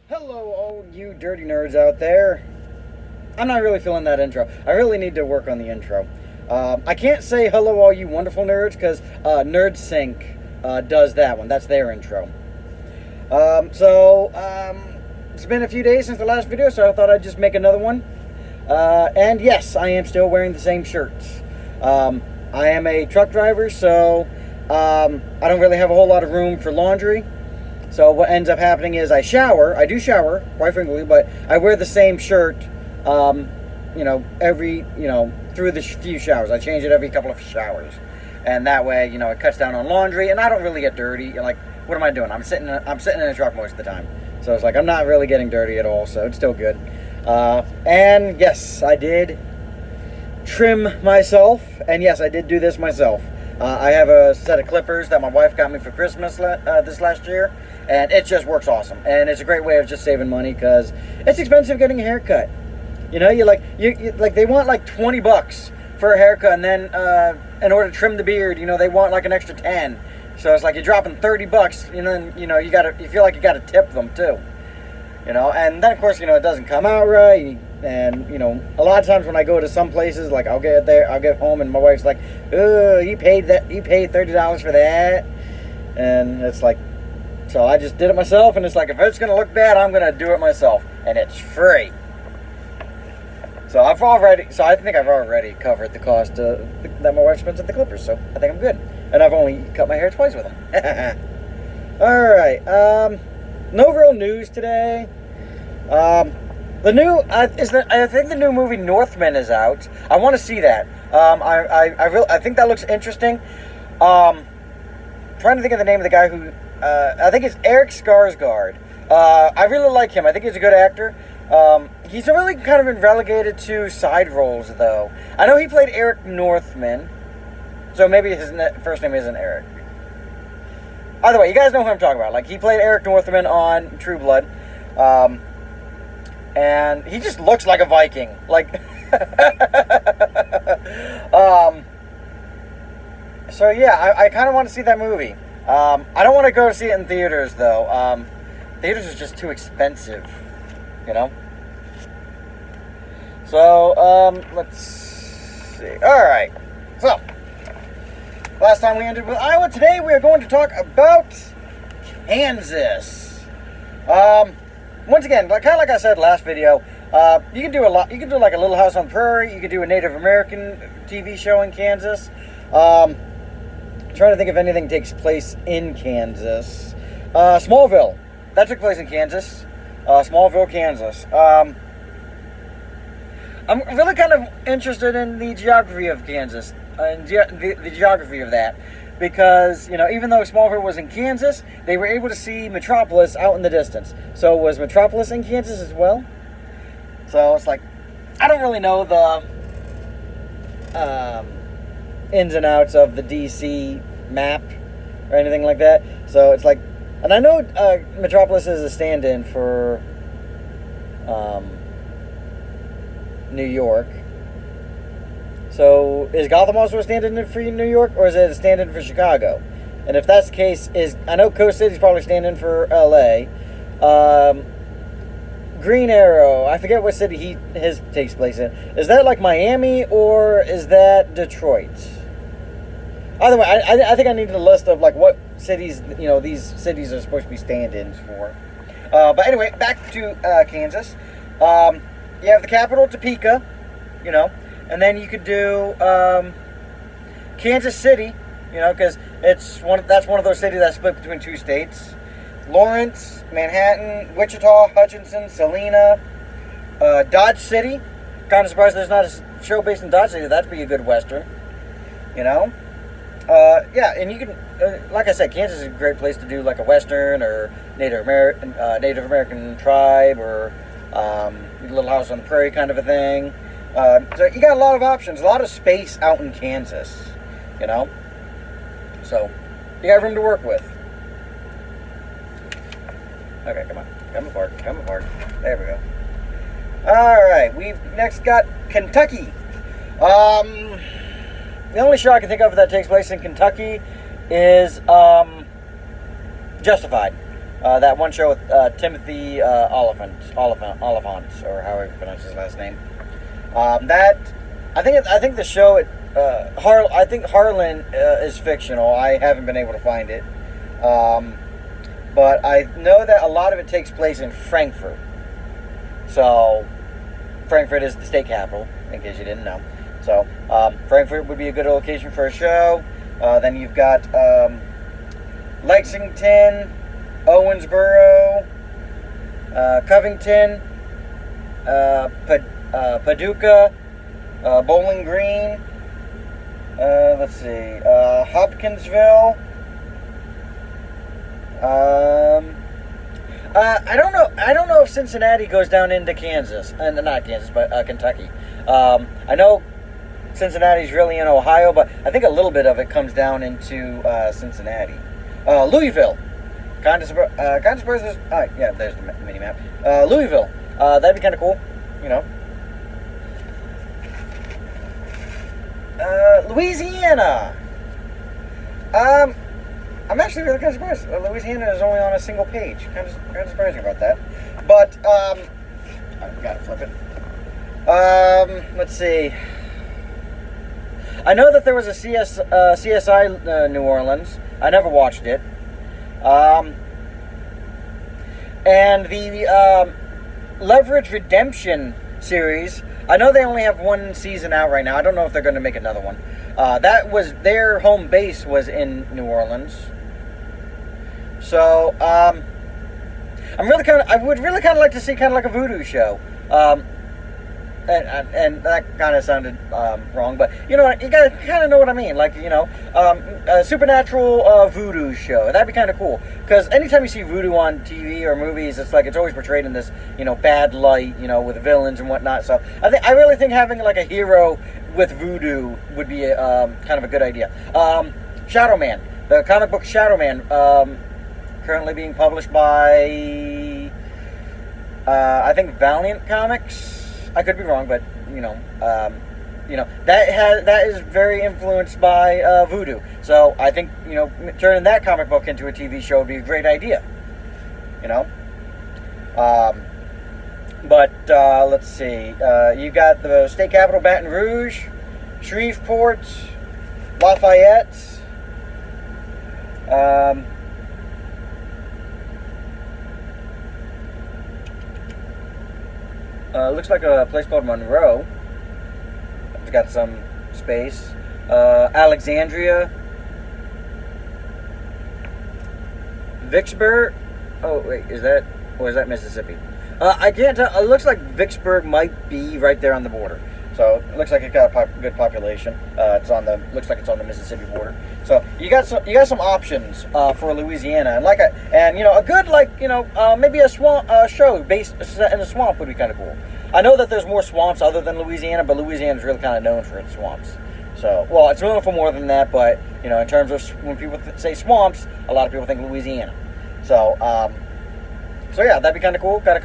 Hello, all you dirty nerds out there. I'm not really feeling that intro. I really need to work on the intro. I can't say hello, all you wonderful nerds, because NerdSync does that one. That's their intro. It's been a few days since the last video, so I thought I'd just make another one. And yes, I am still wearing the same shirts. I am a truck driver, so I don't really have a whole lot of room for laundry. So what ends up happening is I do shower, quite frequently, but I wear the same shirt, through the few showers. I change it every couple of showers. And that way, it cuts down on laundry, and I don't really get dirty. Like, what am I doing? I'm sitting in a truck most of the time. So it's like, I'm not really getting dirty at all, so it's still good. And yes, I did trim myself, and yes, I did do this myself. I have a set of clippers that my wife got me for Christmas this last year, and it just works awesome. And it's a great way of just saving money because it's expensive getting a haircut. You they want like $20 for a haircut, and then in order to trim the beard, they want like an extra 10. So it's like you're dropping $30, and you feel like you gotta tip them too. And then of course, it doesn't come out right. And, a lot of times when I go to some places, like I'll get home and my wife's like, "Oh, you paid $30 for that." And it's like, so I just did it myself, and it's like, if it's going to look bad, I'm going to do it myself. And it's free. So I think I've already covered the cost that my wife spends at the clippers, so I think I'm good. And I've only cut my hair twice with them. Alright, no real news today. I think the new movie Northman is out. I want to see that. I think that looks interesting. Trying to think of the name of the guy who, I think it's Eric Skarsgård. I really like him. I think he's a good actor. He's really kind of been relegated to side roles, though. I know he played Eric Northman, so maybe his first name isn't Eric. Either way, you guys know who I'm talking about. Like, he played Eric Northman on True Blood. And he just looks like a Viking. Like, so yeah, I kind of want to see that movie. I don't want to go see it in theaters, though. Theaters are just too expensive, So, let's see. Alright, so, last time we ended with Iowa. Today we are going to talk about Kansas. Once again, kind of like I said last video, you can do a lot. You can do like a Little House on the Prairie. You could do a Native American TV show in Kansas. I'm trying to think if anything takes place in Kansas. Smallville. That took place in Kansas. Smallville, Kansas. I'm really kind of interested in the geography of Kansas, and the geography of that. Because, even though Smallville was in Kansas, they were able to see Metropolis out in the distance. So was Metropolis in Kansas as well? So it's like, I don't really know the ins and outs of the DC map or anything like that. So it's like, and I know Metropolis is a stand-in for New York. So, is Gotham also a stand-in for New York, or is it a stand-in for Chicago? And if that's the case, I know Coast City's probably stand-in for LA. Green Arrow, I forget what city his takes place in. Is that like Miami, or is that Detroit? Either way, I think I need a list of like what cities, these cities are supposed to be stand-ins for. But anyway, back to Kansas. You have the capital, Topeka, and then you could do Kansas City, because that's one of those cities that's split between two states. Lawrence, Manhattan, Wichita, Hutchinson, Salina, Dodge City. Kind of surprised there's not a show based in Dodge City. That'd be a good Western, Yeah, and you can, like I said, Kansas is a great place to do like a Western or Native American tribe or Little House on the Prairie kind of a thing. So you got a lot of options, a lot of space out in Kansas, So you got room to work with. Okay, come apart. There we go. All right, we've next got Kentucky. The only show I can think of that takes place in Kentucky is Justified. That one show with Timothy Oliphant, or however you pronounce his last name. I think the show I think Harlan is fictional. I haven't been able to find it, but I know that a lot of it takes place in Frankfurt. So Frankfurt is the state capital, in case you didn't know. So Frankfurt would be a good location for a show. Then you've got Lexington, Owensboro, Covington, Paducah, Bowling Green. Let's see, Hopkinsville. I don't know if Cincinnati goes down into Kansas, and not Kansas, but Kentucky. I know Cincinnati's really in Ohio, but I think a little bit of it comes down into Cincinnati. Louisville. Kind of surprised. Yeah, there's the mini map. Louisville. That'd be kind of cool, you know. Louisiana. I'm actually really kind of surprised. Louisiana is only on a single page. Kind of surprising about that. But I've got to flip it. Let's see. I know that there was a CSI New Orleans. I never watched it. And the Leverage Redemption series, I know they only have one season out right now. I don't know if they're going to make another one. That was their home base was in New Orleans. So I would really kind of like to see kind of like a voodoo show. And that kind of sounded wrong, but you know, you gotta kind of know what I mean. Like, you know, a supernatural voodoo show. That'd be kind of cool. Because anytime you see voodoo on TV or movies, it's like it's always portrayed in this, you know, bad light, you know, with villains and whatnot. So I really think having like a hero with voodoo would be kind of a good idea. Shadow Man, the comic book Shadow Man, currently being published by I think Valiant Comics. I could be wrong, but you know that is very influenced by voodoo. So I think, you know, turning that comic book into a TV show would be a great idea. You know, but let's see. You got the state capital, Baton Rouge, Shreveport, Lafayette. Looks like a place called Monroe. It's got some space. Alexandria. Vicksburg. Oh, wait, is that Mississippi? I can't tell. It looks like Vicksburg might be right there on the border. So it looks like it got a good population. Looks like it's on the Mississippi border. So you got some options for Louisiana, and you know, a good, like, you know, maybe a swamp show based in a swamp would be kind of cool. I know that there's more swamps other than Louisiana, but Louisiana is really kind of known for its swamps. So, well, it's known for more than that, but you know, in terms of when people say swamps, a lot of people think Louisiana. So, so yeah, that'd be kind of cool. Got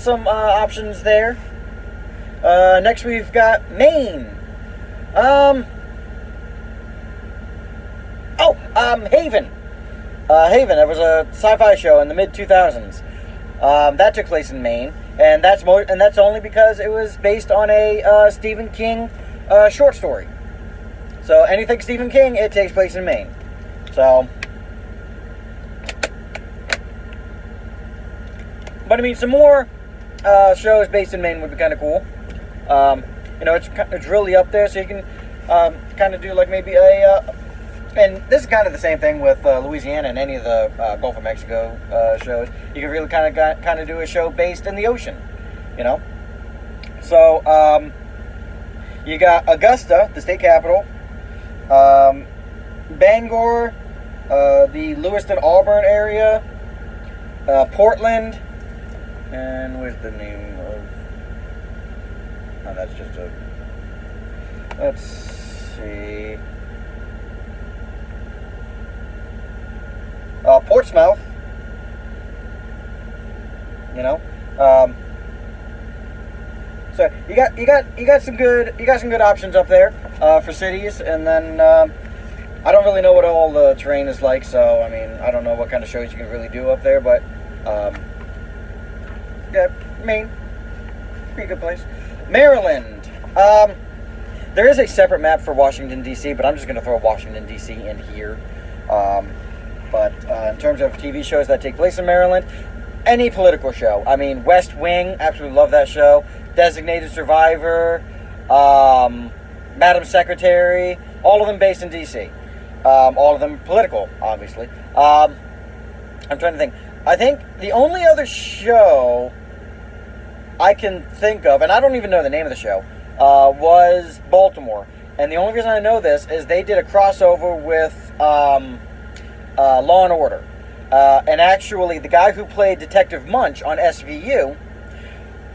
some options there. Next we've got Maine. Haven. Haven. It was a sci-fi show in the mid-2000s. That took place in Maine, and that's only because it was based on a Stephen King short story. So anything Stephen King, it takes place in Maine. So, but I mean, some more shows based in Maine would be kind of cool. You know, it's really up there, so you can kind of do like maybe and this is kind of the same thing with Louisiana and any of the Gulf of Mexico shows. You can really kind of do a show based in the ocean, you know. So you got Augusta, the state capital, Bangor, the Lewiston Auburn area, Portland, and where's the name of? Oh, that's just a. Let's see. Portsmouth. You know. So you got some good options up there for cities, and then I don't really know what all the terrain is like, so I mean, I don't know what kind of shows you can really do up there, but yeah, Maine, pretty good place. Maryland. There is a separate map for Washington, D.C., but I'm just going to throw Washington, D.C. in here. But in terms of TV shows that take place in Maryland, any political show. I mean, West Wing, absolutely love that show. Designated Survivor, Madam Secretary, all of them based in D.C. All of them political, obviously. I'm trying to think. I think the only other show I can think of, and I don't even know the name of the show, was Baltimore. And the only reason I know this is they did a crossover with Law and Order. And actually, the guy who played Detective Munch on SVU,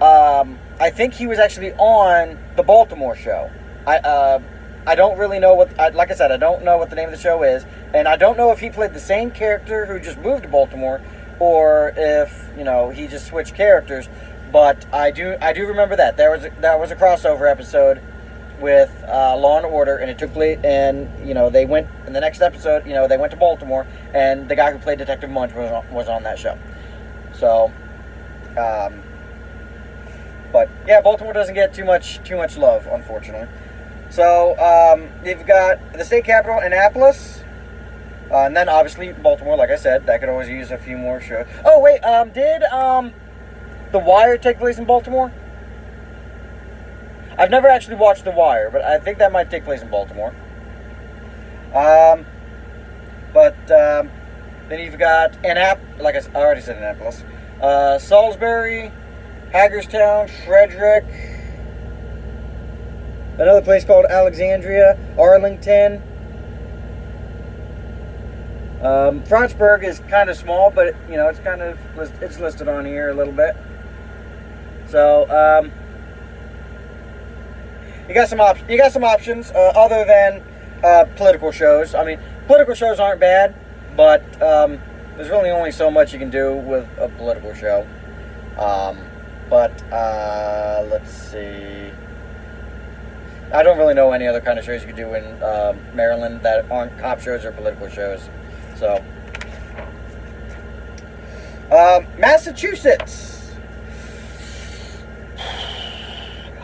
I think he was actually on the Baltimore show. I don't really know like I said, I don't know what the name of the show is, and I don't know if he played the same character who just moved to Baltimore, or if he just switched characters. But I do remember that there was a crossover episode with Law and Order, and it took place, and they went in the next episode. They went to Baltimore, and the guy who played Detective Munch was on that show. So, but yeah, Baltimore doesn't get too much love, unfortunately. So you've got the state capital, Annapolis, and then obviously Baltimore. Like I said, that could always use a few more shows. Oh wait, did The Wire take place in Baltimore? I've never actually watched The Wire, but I think that might take place in Baltimore. Then you've got like I already said, Annapolis, Salisbury, Hagerstown, Frederick, another place called Alexandria, Arlington. Frostburg is kind of small, but it's listed on here a little bit. So you got some options other than political shows. I mean, political shows aren't bad, but there's really only so much you can do with a political show. Let's see. I don't really know any other kind of shows you could do in Maryland that aren't cop shows or political shows. So, Massachusetts.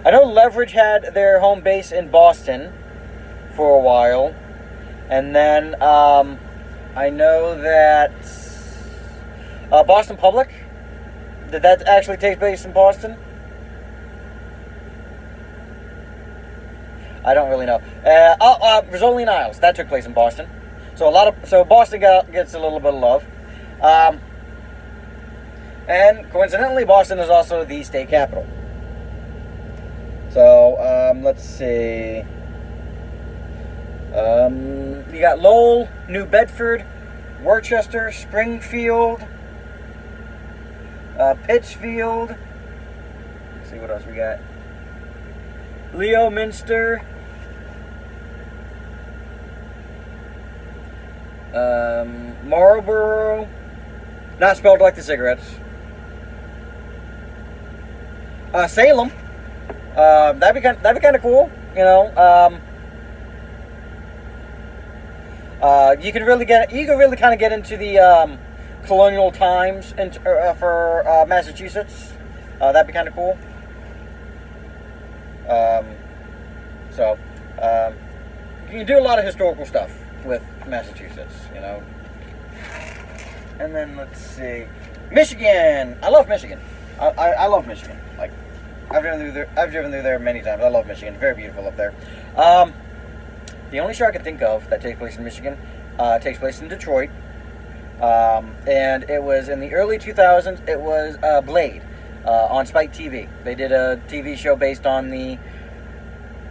I know Leverage had their home base in Boston for a while. And then I know that Boston Public, did that actually take place in Boston? I don't really know. Rizzoli and Isles, that took place in Boston. So Boston gets a little bit of love. And coincidentally, Boston is also the state capital. So, let's see. You got Lowell, New Bedford, Worcester, Springfield, Pittsfield. Let's see what else we got. Leominster, Marlboro, not spelled like the cigarettes. Salem, that'd be kind of cool, you can really kind of get into the colonial times for Massachusetts. That'd be kind of cool. You can do a lot of historical stuff with Massachusetts, And then let's see, Michigan. I love Michigan. I love Michigan. Like, I've driven through there many times. I love Michigan. Very beautiful up there. The only show I can think of that takes place in Michigan takes place in Detroit, and it was in the early 2000s. It was Blade on Spike TV. They did a TV show based on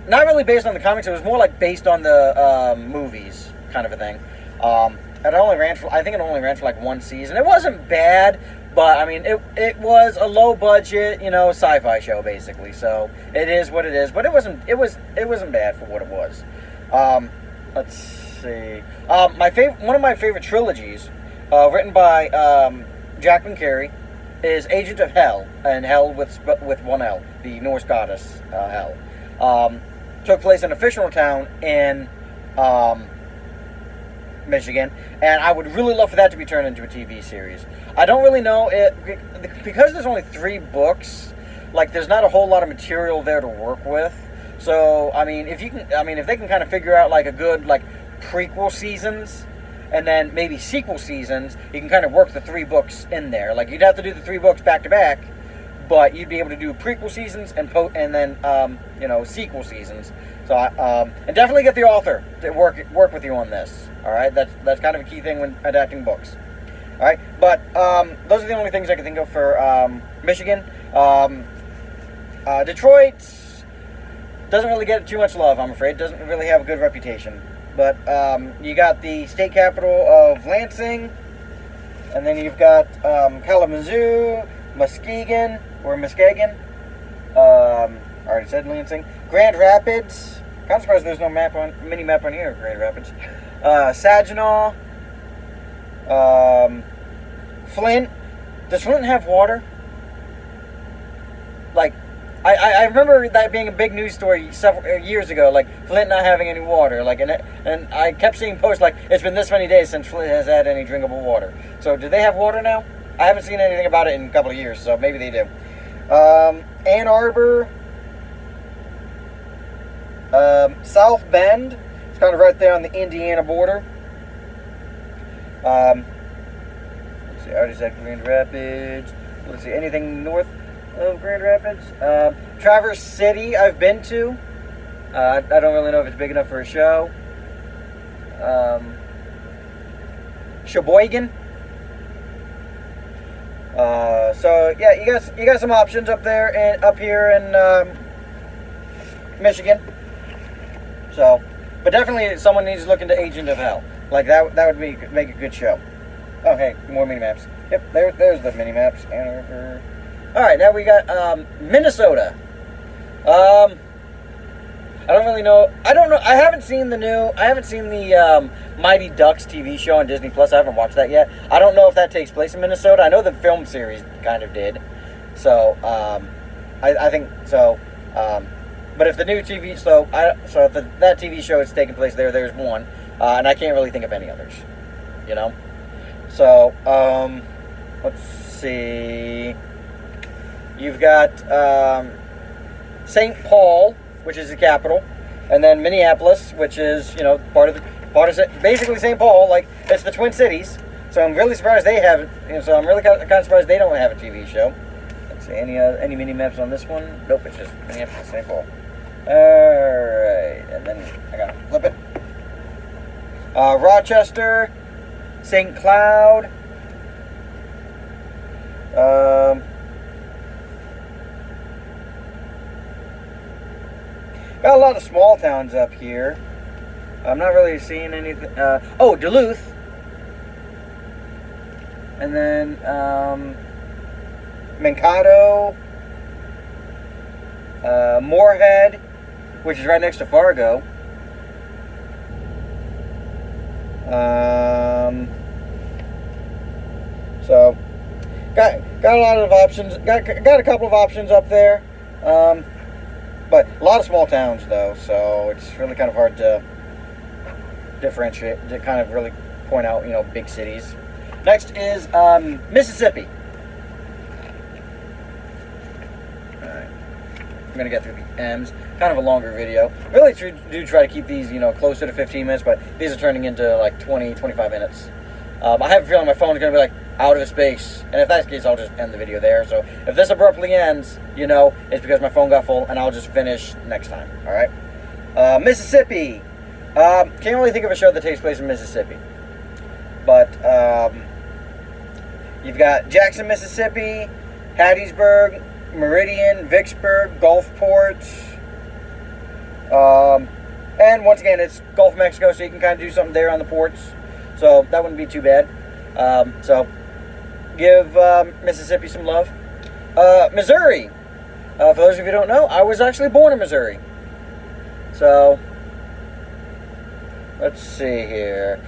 not really based on the comics. It was more like based on the movies, kind of a thing. It only ran for like one season. It wasn't bad, but I mean, it was a low budget, sci-fi show basically. So it is what it is. But it wasn't bad for what it was. Let's see. One of my favorite trilogies, written by Jackman Carey, is Agent of Hell, and Hell with one L, the Norse goddess Hell. Took place in a fictional town in Michigan, and I would really love for that to be turned into a TV series. I don't really know it because there's only 3 books. Like, there's not a whole lot of material there to work with. So, I mean, if they can kind of figure out like a good like prequel seasons, and then maybe sequel seasons, you can kind of work the 3 books in there. Like, you'd have to do the 3 books back to back, but you'd be able to do prequel seasons and then sequel seasons. So, and definitely get the author to work with you on this. All right, that's kind of a key thing when adapting books. All right, but those are the only things I can think of for Michigan. Detroit doesn't really get too much love, I'm afraid. Doesn't really have a good reputation. But you got the state capital of Lansing, and then you've got Kalamazoo, Muskegon. I already said Lansing. Grand Rapids. Kind of surprised there's no mini map on here. Grand Rapids. Saginaw. Flint. Does Flint have water? Like, I remember that being a big news story several years ago, like Flint not having any water, like, and I kept seeing posts like it's been this many days since Flint has had any drinkable water. So do they have water now? I haven't seen anything about it in a couple of years, so maybe they do. Ann Arbor, South Bend, it's kind of right there on the Indiana border. Let's see, I already said Grand Rapids. Let's see, anything north of Grand Rapids? Traverse City, I've been to. I don't really know if it's big enough for a show. Sheboygan. So yeah, you got some options up there and up here in Michigan. So, but definitely someone needs to look into Agent of Hell. Like that would make a good show. Oh hey, more mini maps. Yep, there's the mini maps. Ann Arbor. All right, now we got Minnesota. I don't really know. I don't know. I haven't seen the Mighty Ducks TV show on Disney Plus. I haven't watched that yet. I don't know if that takes place in Minnesota. I know the film series kind of did. So, I think so. But if the new TV, if that TV show is taking place there, there's one, and I can't really think of any others. You know. So, let's see. You've got St. Paul, which is the capital, and then Minneapolis, which is part of basically St. Paul. Like, it's the Twin Cities. So I'm really surprised they haven't. So I'm really kind of surprised they don't have a TV show. Let's see, any mini maps on this one? Nope, it's just Minneapolis, St. Paul. All right, and then I gotta flip it. Rochester, St. Cloud. Got a lot of small towns up here. I'm not really seeing anything. Duluth. And then Mankato. Moorhead, which is right next to Fargo. So got a lot of options. Got a couple of options up there. But a lot of small towns, though, so it's really kind of hard to differentiate, to kind of really point out, big cities. Next is Mississippi. All right, I'm gonna get through the M's. Kind of a longer video. Really do try to keep these, closer to 15 minutes, but these are turning into like 20, 25 minutes. I have a feeling my phone is gonna be like out of space, and if that's the case, I'll just end the video there. So if this abruptly ends, it's because my phone got full, and I'll just finish next time. All right. Mississippi. Can't really think of a show that takes place in Mississippi, but you've got Jackson, Mississippi, Hattiesburg, Meridian, Vicksburg, Gulfport, and once again, it's Gulf of Mexico, so you can kind of do something there on the ports. So that wouldn't be too bad. So give Mississippi some love. Missouri. For those of you who don't know, I was actually born in Missouri. So let's see here.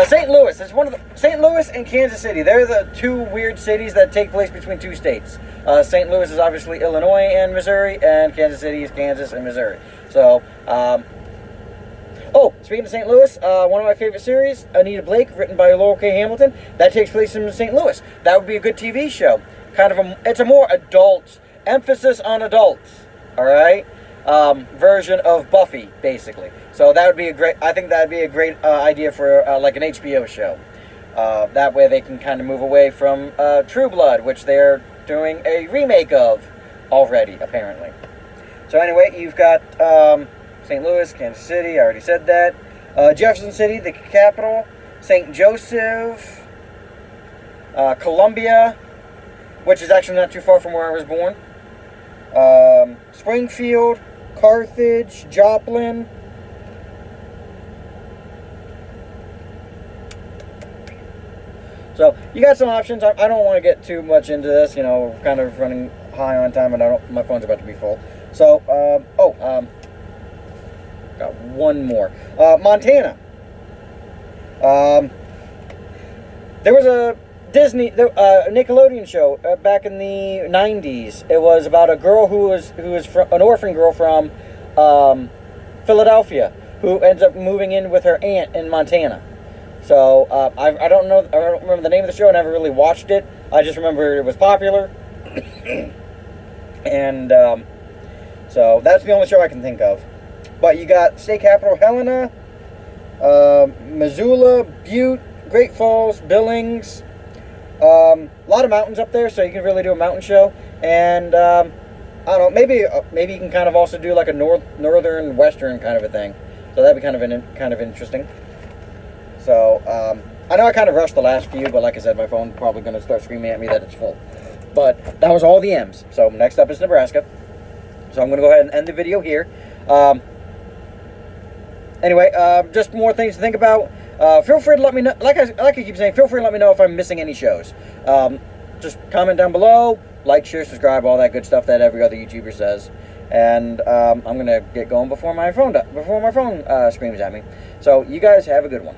St. Louis. It's one of the St. Louis and Kansas City. They're the two weird cities that take place between two states. St. Louis is obviously Illinois and Missouri, and Kansas City is Kansas and Missouri. So, Oh, speaking of St. Louis, one of my favorite series, Anita Blake, written by Laurel K. Hamilton, that takes place in St. Louis. That would be a good TV show. It's a more adult, emphasis on adults, all right, version of Buffy, basically. So that would be I think that would be a great idea for like an HBO show. That way they can kind of move away from True Blood, which they're doing a remake of already, apparently. So anyway, you've got St. Louis, Kansas City, I already said that. Jefferson City, the capital. St. Joseph. Columbia, which is actually not too far from where I was born. Springfield, Carthage, Joplin. So you got some options. I don't want to get too much into this. You know, we're kind of running high on time, and my phone's about to be full. So, got one more. Montana. There was a Nickelodeon show back in the 90s. It was about a girl who was an orphan girl from Philadelphia who ends up moving in with her aunt in Montana. So I don't remember the name of the show. I never really watched it. I just remember it was popular, and so that's the only show I can think of. But you got state capital Helena, Missoula, Butte, Great Falls, Billings. A lot of mountains up there, so you can really do a mountain show. And I don't know, maybe you can kind of also do like a northern western kind of a thing. So that'd be kind of interesting. So I know I kind of rushed the last few, but like I said, my phone's probably going to start screaming at me that it's full. But that was all the M's. So next up is Nebraska. So I'm going to go ahead and end the video here. Anyway, just more things to think about. Feel free to let me know, like I keep saying, feel free to let me know if I'm missing any shows. Just comment down below, like, share, subscribe, all that good stuff that every other YouTuber says. And I'm going to get going before my phone screams at me. So you guys have a good one.